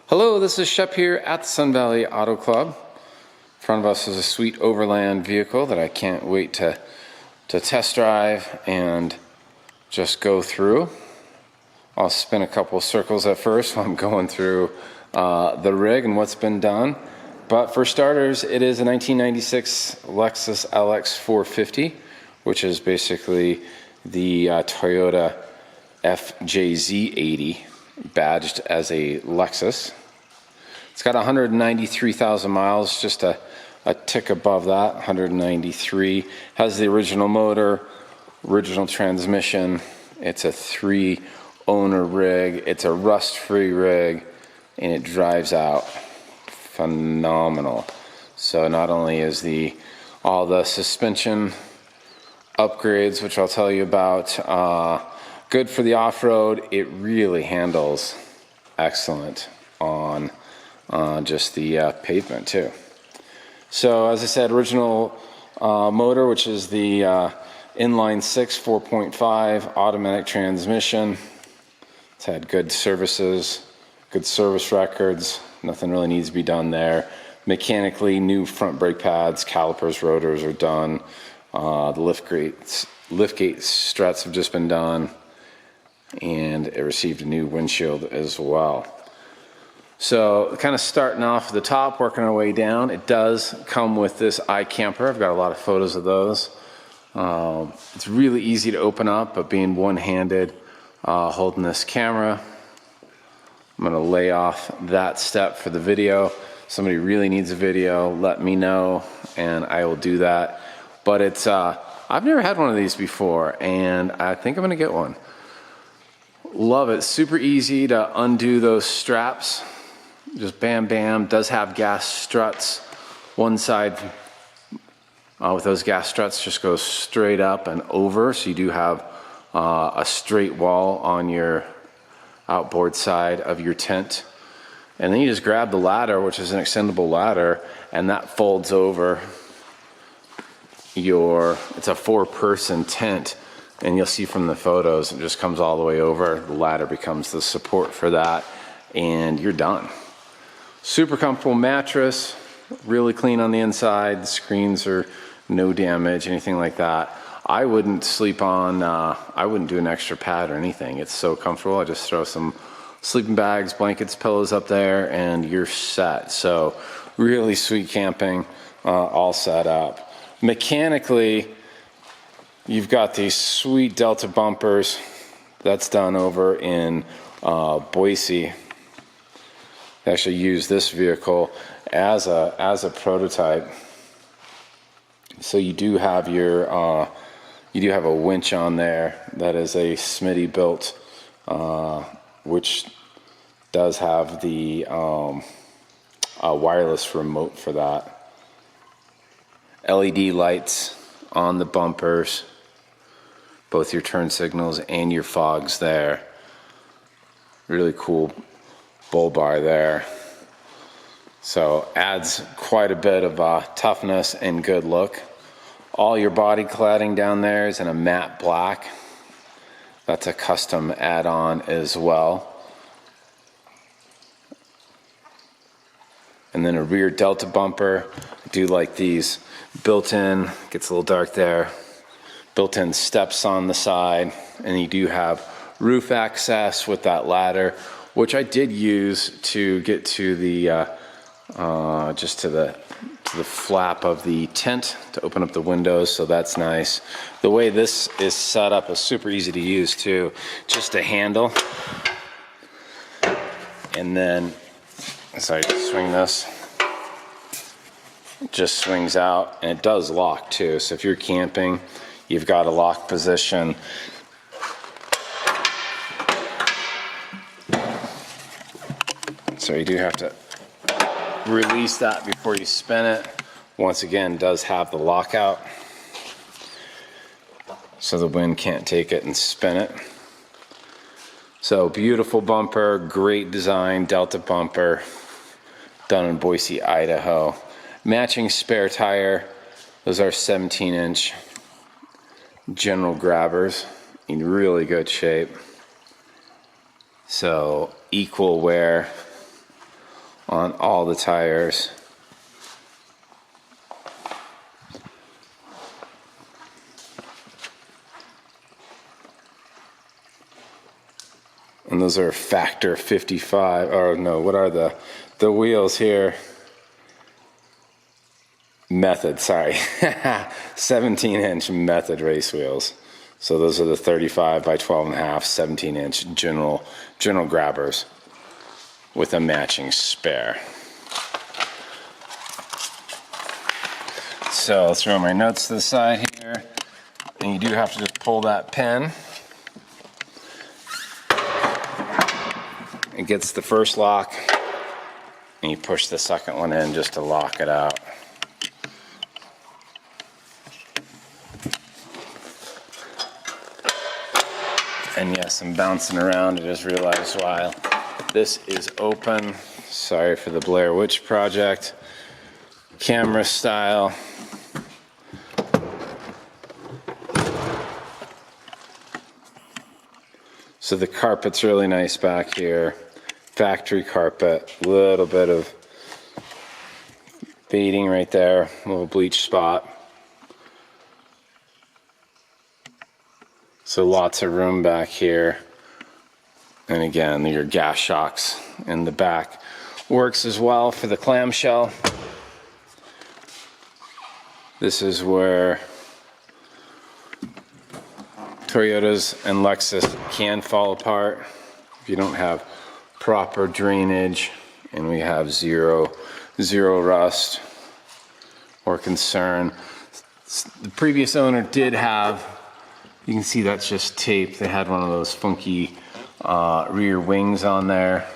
Hello, this is Shep here at the Sun Valley Auto Club. In front of us is a sweet overland vehicle that I can't wait to test drive and just go through. I'll spin a couple circles at first while I'm going through the rig and what's been done. But for starters, it is a 1996 Lexus LX450, which is basically the Toyota FJZ80 badged as a Lexus. It's got 193,000 miles, just a tick above that, 193. Has the original motor, original transmission. It's a 3-owner rig. It's a rust-free rig, and it drives out phenomenal. So not only is all the suspension upgrades, which I'll tell you about, good for the off-road, it really handles excellent on just the pavement too. So as I said, original motor, which is the inline 6 4.5 automatic transmission. It's had good services, good service records. Nothing really needs to be done there. Mechanically, new front brake pads, calipers, rotors are done. The liftgate struts have just been done, and it received a new windshield as well. So kind of starting off at the top, working our way down. It does come with this iKamper. I've got a lot of photos of those. It's really easy to open up, but being one-handed, holding this camera, I'm going to lay off that step for the video. Somebody really needs a video, let me know, and I will do that. But it's I've never had one of these before, and I think I'm going to get one. Love it. Super easy to undo those straps. Just bam, bam. Does have gas struts. One side with those gas struts just goes straight up and over, so you do have a straight wall on your outboard side of your tent. And then you just grab the ladder, which is an extendable ladder, and that folds over it's a 4-person tent. And you'll see from the photos, it just comes all the way over. The ladder becomes the support for that, and you're done. Super comfortable mattress, really clean on the inside. The screens are no damage, anything like that. I wouldn't sleep on, I wouldn't do an extra pad or anything. It's so comfortable. I just throw some sleeping bags, blankets, pillows up there, and you're set. So really sweet camping, all set up. Mechanically, you've got these sweet Delta bumpers. That's done over in Boise. They actually use this vehicle as a prototype. So you do have a winch on there that is a Smitty Built, which does have the wireless remote for that. LED lights on the bumpers, both your turn signals and your fogs there. Really cool bull bar there. So adds quite a bit of toughness and good look. All your body cladding down there is in a matte black. That's a custom add-on as well. And then a rear Delta bumper. I do like these built-in, gets a little dark there, built-in steps on the side, and you do have roof access with that ladder, which I did use to get to the just to the flap of the tent to open up the windows, so that's nice. The way this is set up is super easy to use too. Just a handle, and then sorry, swing this. It just swings out, and it does lock too. So if you're camping, you've got a lock position. So you do have to release that before you spin it. Once again, it does have the lockout, so the wind can't take it and spin it. So beautiful bumper, great design, Delta bumper, done in Boise, Idaho. Matching spare tire. Those are 17-inch general grabbers in really good shape. So equal wear on all the tires. And those are factor 55, or no, what are the wheels here? Method, sorry. 17-inch Method race wheels. So those are the 35 by 12.5, 17-inch general grabbers with a matching spare. So I'll throw my notes to the side here. And you do have to just pull that pin. It gets the first lock, and you push the second one in just to lock it out. And yes, I'm bouncing around. I just realized while this is open, sorry for the Blair Witch Project, camera style. So the carpet's really nice back here. Factory carpet, little bit of beading right there, a little bleach spot. So lots of room back here. And again, your gas shocks in the back works as well for the clamshell. This is where Toyotas and Lexus can fall apart if you don't have proper drainage, and we have zero rust or concern. The previous owner did have, you can see that's just tape. They had one of those funky rear wings on there.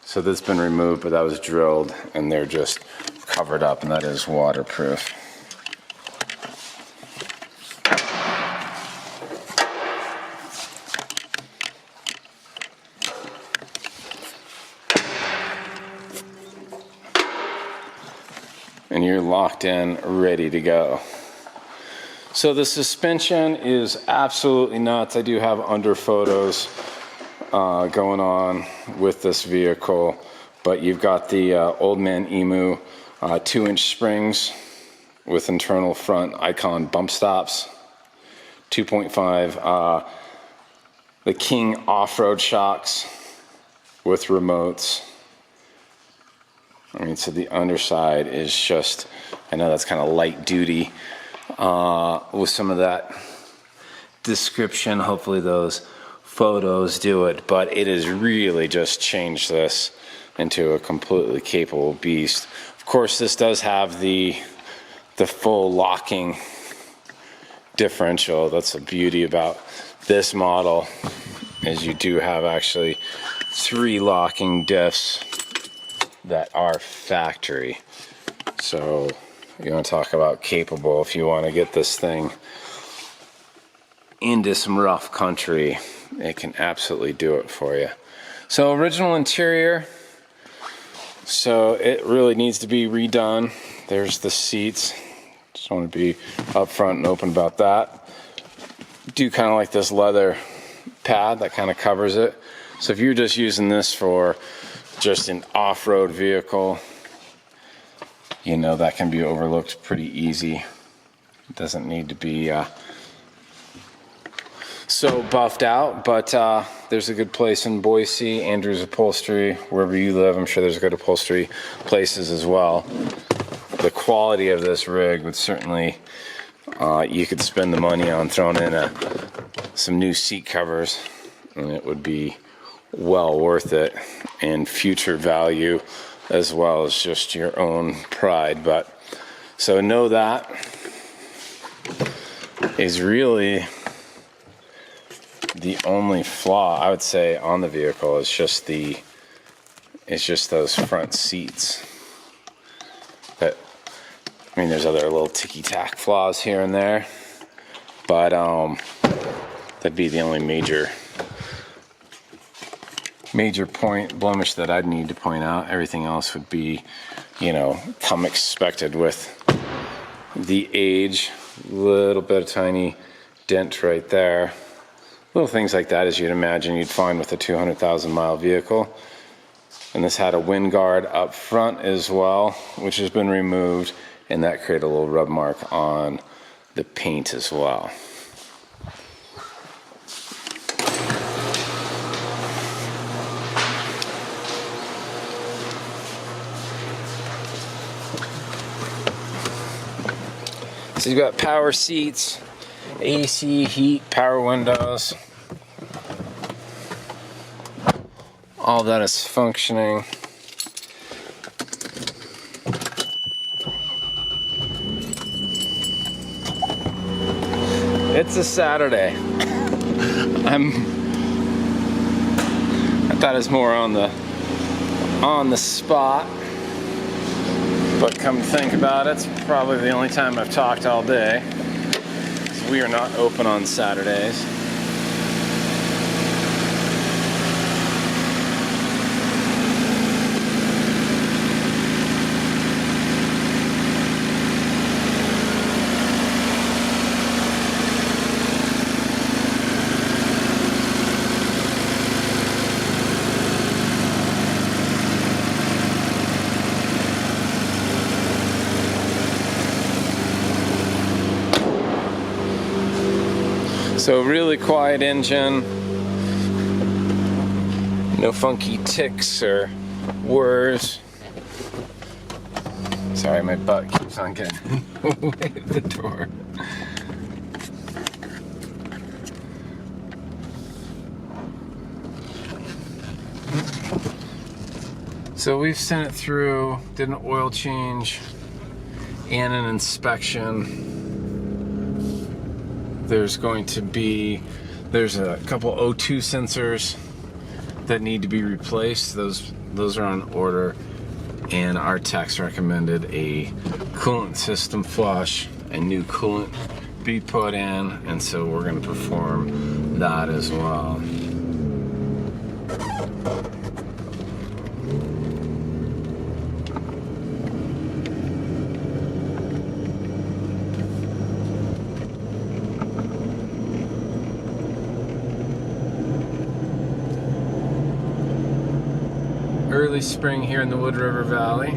So that's been removed, but that was drilled, and they're just covered up, and that is waterproof. And you're locked in, ready to go. So the suspension is absolutely nuts. I do have under photos going on with this vehicle, but you've got the old Man Emu 2-inch springs with internal front Icon bump stops, 2.5 the King off-road shocks with remotes. I mean, so the underside is just, I know that's kind of light duty with some of that description. Hopefully those photos do it, but it has really just changed this into a completely capable beast. Of course, this does have the full locking differential. That's the beauty about this model, is you do have actually 3 locking diffs that are factory. So you want to talk about capable. If you want to get this thing into some rough country, it can absolutely do it for you. So original interior, so it really needs to be redone. There's the seats. Just want to be upfront and open about that. Do kind of like this leather pad that kind of covers it. So if you're just using this for just an off-road vehicle, you know, that can be overlooked pretty easy. It doesn't need to be so buffed out, but there's a good place in Boise, Andrews Upholstery, wherever you live. I'm sure there's good upholstery places as well. The quality of this rig would certainly, you could spend the money on throwing in some new seat covers, and it would be well worth it, and future value as well as just your own pride. But so know that is really the only flaw I would say on the vehicle is just those front seats. But I mean, there's other little ticky-tack flaws here and there, but that'd be the only major point blemish that I'd need to point out. Everything else would be, you know, come expected with the age. Little bit of tiny dent right there. Little things like that, as you'd imagine you'd find with a 200,000 mile vehicle. And this had a wind guard up front as well, which has been removed, and that created a little rub mark on the paint as well. So you've got power seats, AC, heat, power windows. All that is functioning. It's a Saturday. I thought it was more on the spot. But come to think about it, it's probably the only time I've talked all day. So we are not open on Saturdays. So really quiet engine, no funky ticks or whirs. Sorry, my butt keeps on getting away at the door. So we've sent it through, did an oil change and an inspection. There's a couple O2 sensors that need to be replaced. Those are on order, and our techs recommended a coolant system flush and new coolant be put in, and so we're going to perform that as well. Early spring here in the Wood River Valley.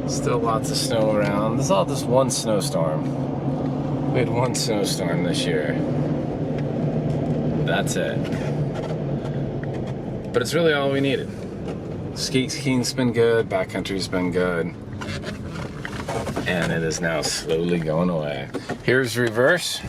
Still lots of snow around. This is all just one snowstorm. We had one snowstorm this year. That's it. But it's really all we needed. Skiing's been good, backcountry's been good. And it is now slowly going away. Here's reverse.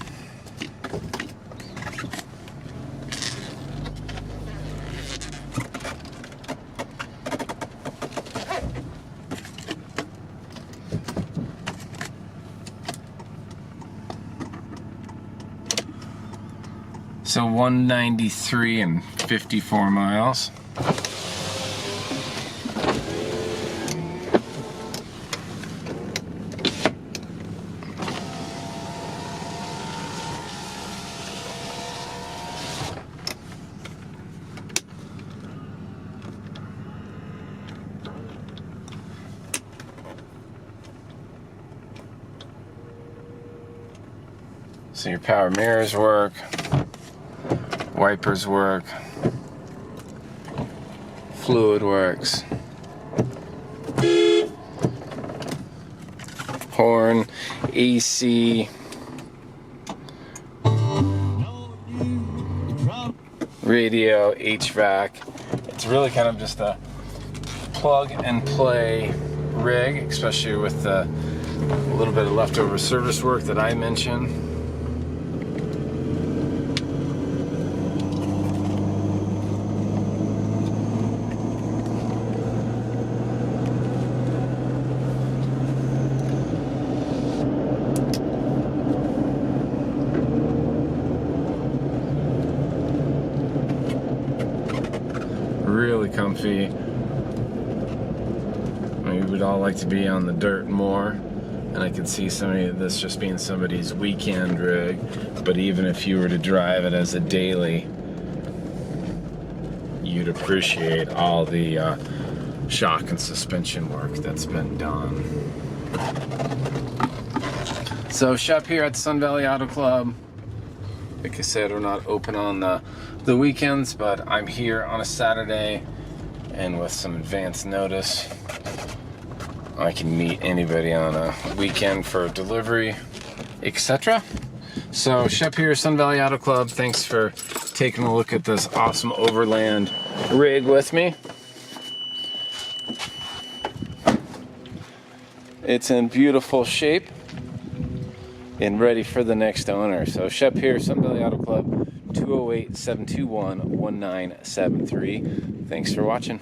So 193 and 54 miles. So your power mirrors work. Wipers work, fluid works, horn, AC, radio, HVAC. It's really kind of just a plug and play rig, especially with a little bit of leftover service work that I mentioned. Really comfy. We would all like to be on the dirt more, and I could see this just being somebody's weekend rig, but even if you were to drive it as a daily, you'd appreciate all the shock and suspension work that's been done. So shop here at the Sun Valley Auto Club. Like I said, we're not open on the weekends, but I'm here on a Saturday, and with some advance notice, I can meet anybody on a weekend for delivery, etc. So Shep here, Sun Valley Auto Club. Thanks for taking a look at this awesome overland rig with me. It's in beautiful shape and ready for the next owner. So Shep here, Sun Valley Auto Club, 208-721-1973. Thanks for watching.